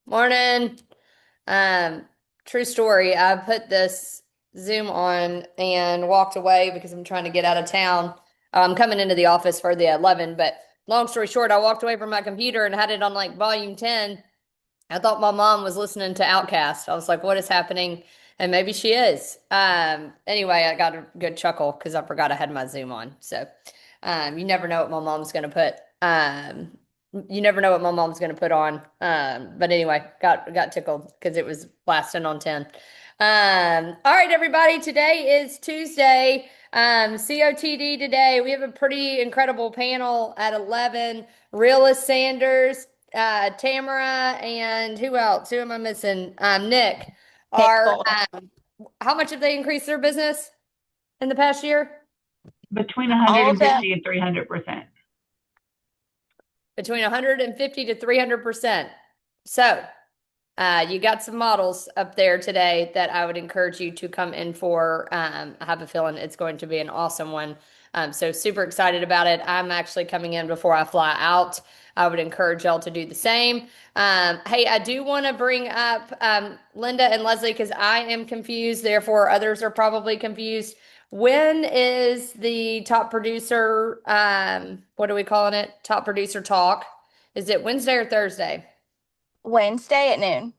Morning. Um, True story. I put this Zoom on and walked away because I'm trying to get out of town. I'm coming into the office for the 11, but long story short, I walked away from my computer and had it on like volume 10. I thought my mom was listening to Outcast. I was like, what is happening? And maybe she is. Anyway, I got a good chuckle because I forgot I had my Zoom on. So, you never know what my mom's going to put. You never know what my mom's going to put on. But anyway, got tickled because it was blasting on 10. All right, everybody. Today is Tuesday. COTD today. We have a pretty incredible panel at 11. Realist Sanders, Tamara, and who else? Who am I missing? Nick Nick are, Bolton. how much have they increased their business in the past year? Between All of the 150 and 300%. Between 150 to 300%. So, you got some models up there today that I would encourage you to come in for. I have a feeling it's going to be an awesome one. So super excited about it. I'm actually coming in before I fly out. I would encourage y'all to do the same. Hey, I do want to bring up Linda and Leslie because I am confused. Therefore, others are probably confused. When is the top producer? What are we calling it? Top producer talk. Is it Wednesday or Thursday? Wednesday at noon.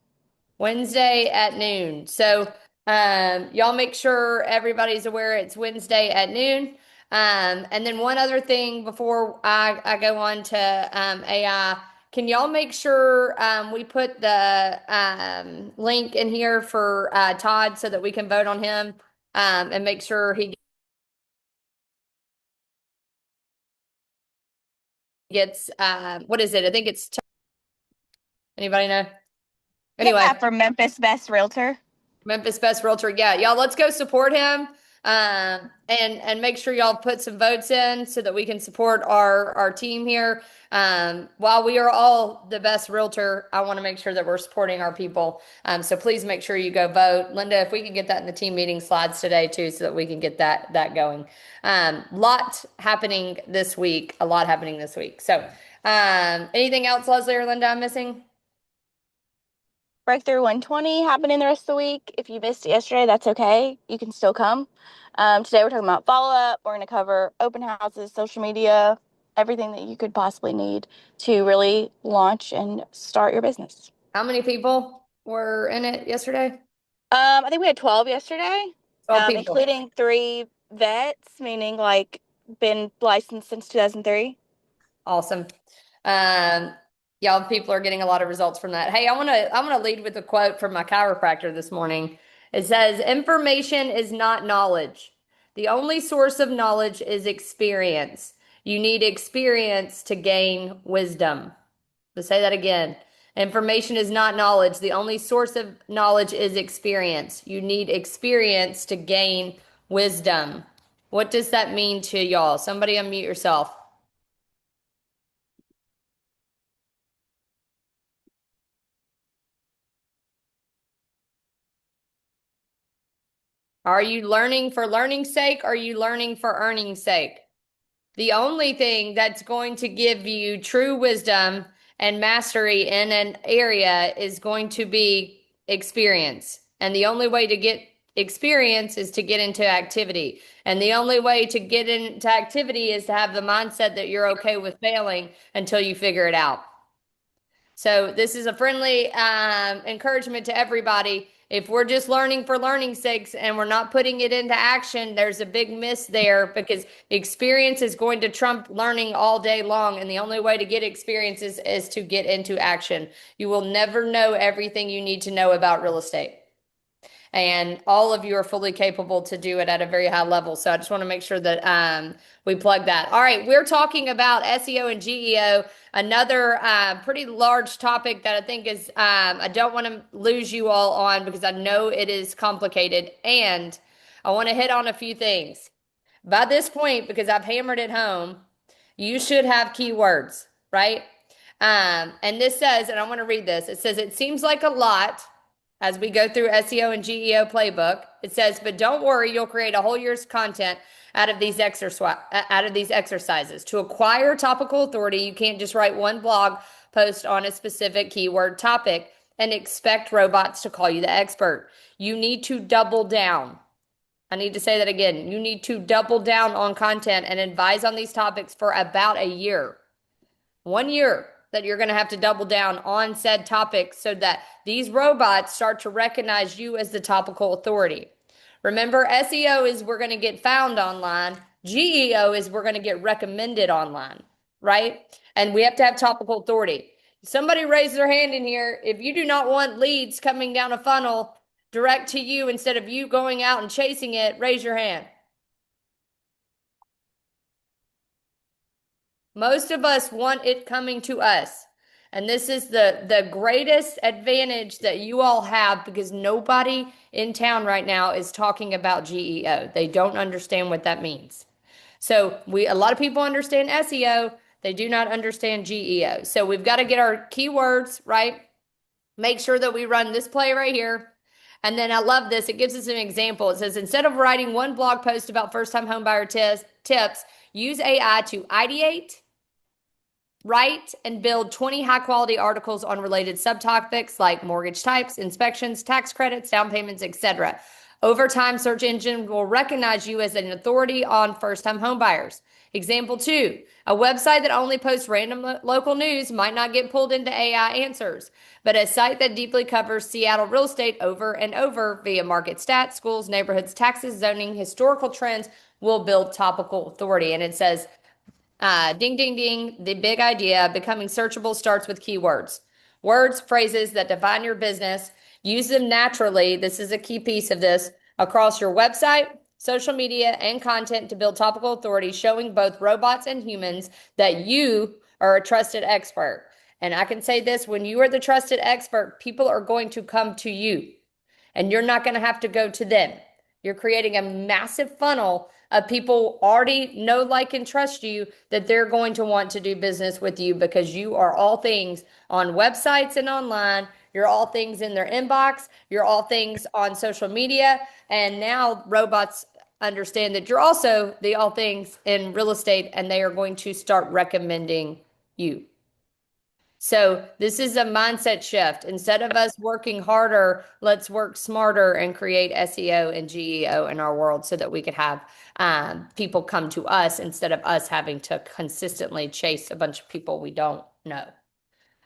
Wednesday at noon. So, y'all make sure everybody's aware it's Wednesday at noon. And then one other thing before I go on to AI, can y'all make sure we put the link in here for Todd so that we can vote on him and make sure he gets what is it? I think it's anybody know? Anyway. Yeah, for Memphis Best Realtor. Memphis Best Realtor. Yeah, y'all, let's go support him. And make sure y'all put some votes in so that we can support our team here. While we are all the best realtor, I want to make sure that we're supporting our people. So please make sure you go vote. Linda, if we can get that in the team meeting slides today too, so that we can get that going. Lot happening this week. A lot happening this week. So, anything else, Leslie or Linda, I'm missing? Breakthrough 120 happening the rest of the week. If you missed it yesterday, that's okay. You can still come. Today we're talking about follow-up. We're going to cover open houses, social media, everything that you could possibly need to really launch and start your business. How many people were in it yesterday? I think we had 12 yesterday, 12 people. including 3 vets, meaning like been licensed since 2003. Awesome. Um, Y'all, people are getting a lot of results from that. Hey, I want to lead with a quote from my chiropractor this morning. It says, "Information is not knowledge. The only source of knowledge is experience. You need experience to gain wisdom." Let's say that again. Information is not knowledge. The only source of knowledge is experience. You need experience to gain wisdom. What does that mean to y'all? Somebody unmute yourself. Are you learning for learning's sake? Or are you learning for earning's sake? The only thing that's going to give you true wisdom and mastery in an area is going to be experience. And the only way to get experience is to get into activity. And the only way to get into activity is to have the mindset that you're okay with failing until you figure it out. So this is a friendly encouragement to everybody. If we're just learning for learning's sakes and we're not putting it into action, there's a big miss there because experience is going to trump learning all day long. And the only way to get experience is to get into action. You will never know everything you need to know about real estate. And all of you are fully capable to do it at a very high level. So I just want to make sure that we plug that. All right, we're talking about SEO and GEO, another pretty large topic that I think is I don't want to lose you all on because I know it is complicated, and I want to hit on a few things. By this point, because I've hammered it home, you should have keywords, right? And this says, and I want to read this. It says, "It seems like a lot as we go through SEO and GEO playbook." It says, "But don't worry, you'll create a whole year's content out of these exercises. To acquire topical authority, you can't just write one blog post on a specific keyword topic. and expect robots to call you the expert. You need to double down. I need to say that again. You need to double down on content and advise on these topics for about a year. 1 year that you're going to have to double down on said topics so that these robots start to recognize you as the topical authority. Remember, SEO is we're going to get found online. GEO is we're going to get recommended online, right? And we have to have topical authority. Somebody raise their hand in here. If you do not want leads coming down a funnel direct to you instead of you going out and chasing it, raise your hand. Most of us want it coming to us. And this is the greatest advantage that you all have because nobody in town right now is talking about GEO. They don't understand what that means. So a lot of people understand SEO, they do not understand GEO. So we've got to get our keywords right. Make sure that we run this play right here. And then I love this. It gives us an example. It says, instead of writing one blog post about first-time homebuyer tips, use AI to ideate, write, and build 20 high-quality articles on related subtopics like mortgage types, inspections, tax credits, down payments, etc. Over time, search engine will recognize you as an authority on first-time homebuyers. Example 2, a website that only posts random local news might not get pulled into AI answers, but a site that deeply covers Seattle real estate over and over via market stats, schools, neighborhoods, taxes, zoning, historical trends will build topical authority. And it says, ding, ding, ding. The big idea, becoming searchable, starts with keywords. Words, phrases that define your business. Use them naturally. This is a key piece of this across your website, social media, and content to build topical authority, showing both robots and humans that you are a trusted expert. And I can say this, when you are the trusted expert, people are going to come to you and you're not going to have to go to them. You're creating a massive funnel of people already know, like, and trust you that they're going to want to do business with you because you are all things on websites and online. You're all things in their inbox. You're all things on social media. And now robots understand that you're also the all things in real estate and they are going to start recommending you. So this is a mindset shift. Instead of us working harder, let's work smarter and create SEO and GEO in our world so that we could have people come to us instead of us having to consistently chase a bunch of people we don't know.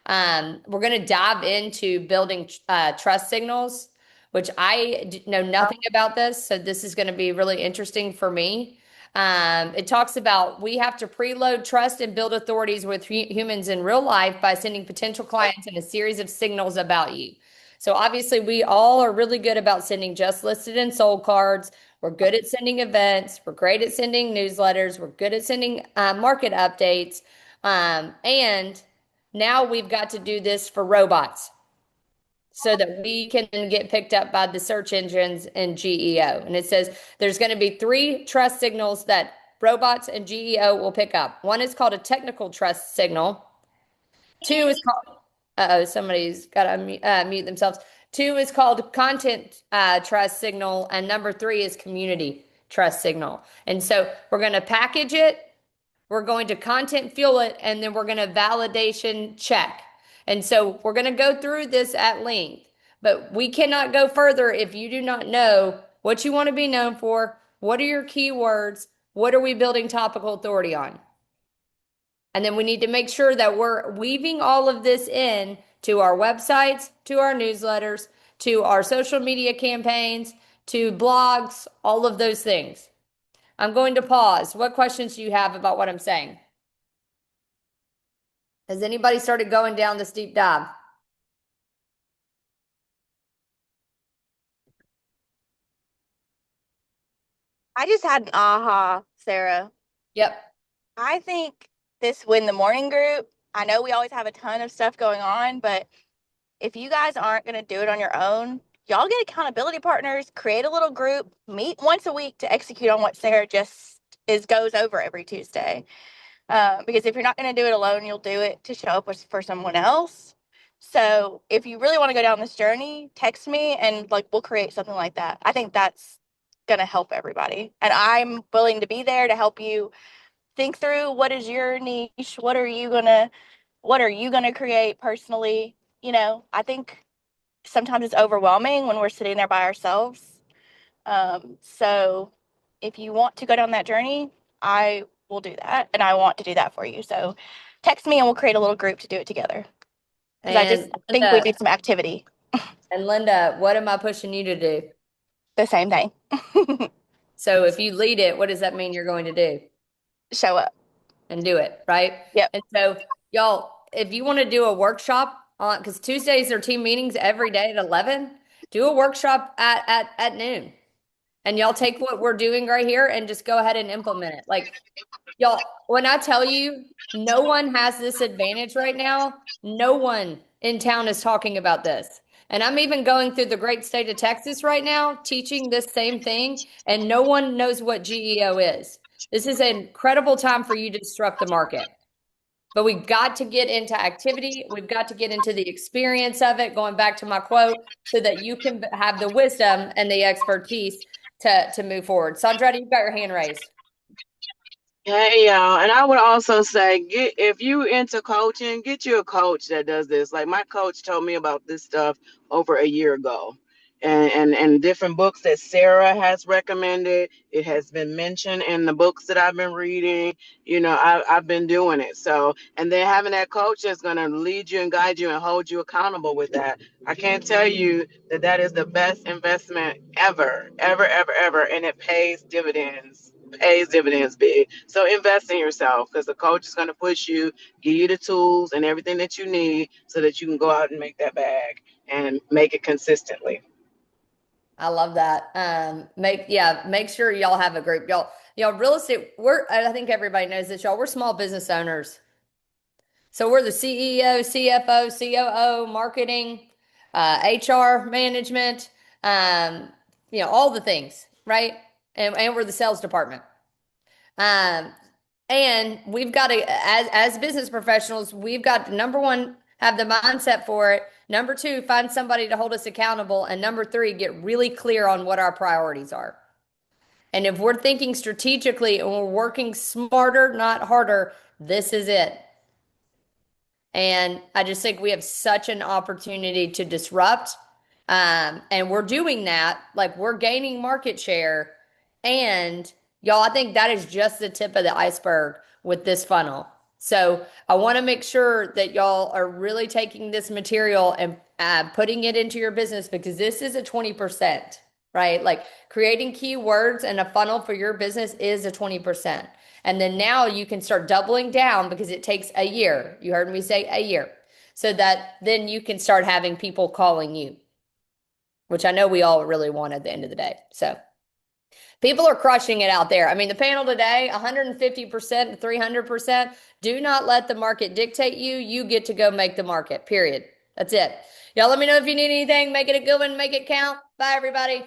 We're going to dive into building trust signals, which I know nothing about this. So this is going to be really interesting for me. It talks about we have to preload trust and build authorities with humans in real life by sending potential clients in a series of signals about you. So obviously we all are really good about sending just listed and sold cards. We're good at sending events. We're great at sending newsletters. We're good at sending market updates. And now we've got to do this for robots so that we can get picked up by the search engines and GEO. And it says there's going to be 3 trust signals that robots and GEO will pick up. One is called a technical trust signal. 2 is called, somebody's got to mute themselves. 2 is called content trust signal. And number 3 is community trust signal. And so we're going to package it. We're going to content fuel it, and then we're going to validation check. And so we're going to go through this at length, but we cannot go further if you do not know what you want to be known for. What are your keywords? What are we building topical authority on? And then we need to make sure that we're weaving all of this in to our websites, to our newsletters, to our social media campaigns, to blogs, all of those things. I'm going to pause. What questions do you have about what I'm saying? Has anybody started going down this deep dive? I just had an aha, Sarah. Yep. I think this Win the Morning group, I know we always have a ton of stuff going on, but if you guys aren't going to do it on your own, y'all get accountability partners, create a little group, meet once a week to execute on what Sarah just goes over every Tuesday. Because if you're not going to do it alone, you'll do it to show up for someone else. So if you really want to go down this journey, text me and we'll create something like that. I think that's going to help everybody. And I'm willing to be there to help you think through what is your niche, what are you going to create personally. I think sometimes it's overwhelming when we're sitting there by ourselves. So if you want to go down that journey, I will do that, and I want to do that for you. So text me and we'll create a little group to do it together. Because I just And think we Linda, need some activity. what am I pushing you to do? The same thing. So if you lead it, what does that mean you're going to do? Show up. And do it, right? Yep. And so, y'all, if you want to do a workshop on, because Tuesdays are team meetings every day at 11, do a workshop at noon. And y'all take what we're doing right here and just go ahead and implement it. Like, y'all, when I tell you no one has this advantage right now, no one in town is talking about this. And I'm even going through the great state of Texas right now, teaching this same thing, and no one knows what GEO is. This is an incredible time for you to disrupt the market. But we've got to get into activity. We've got to get into the experience of it, going back to my quote, so that you can have the wisdom and the expertise to move forward. Sandra, you've got your hand raised. Hey y'all, and I would also say, if you into coaching, get you a coach that does this. Like my coach told me about this stuff over a year ago, and different books that Sarah has recommended. It has been mentioned in the books that I've been reading. I've been doing it. So, and then having that coach that's gonna lead you and guide you and hold you accountable with that. I can't tell you that is the best investment ever, ever, ever, ever, and it pays dividends big. So invest in yourself because the coach is going to push you, give you the tools and everything that you need so that you can go out and make that bag and make it consistently. I love that. Make sure y'all have a group. Y'all real estate, I think everybody knows this, y'all. We're small business owners. So we're the CEO, CFO, COO, marketing, HR management, all the things, right? And we're the sales department. Um, and we've got to, as business professionals, we've got to, number one, have the mindset for it. Number two, find somebody to hold us accountable. And number three, get really clear on what our priorities are. And if we're thinking strategically and we're working smarter, not harder, this is it. And I just think we have such an opportunity to disrupt. And we're doing that. Like we're gaining market share. And y'all, I think that is just the tip of the iceberg with this funnel. So I want to make sure that y'all are really taking this material and putting it into your business because this is a 20%, right? Like creating keywords and a funnel for your business is a 20%. And then now you can start doubling down because it takes a year. You heard me say a year. So that then you can start having people calling you, which I know we all really want at the end of the day. So people are crushing it out there. I mean, the panel today, 150% to 300%. Do not let the market dictate you. You get to go make the market, period. That's it. Y'all let me know if you need anything. Make it a good one. Make it count. Bye, everybody.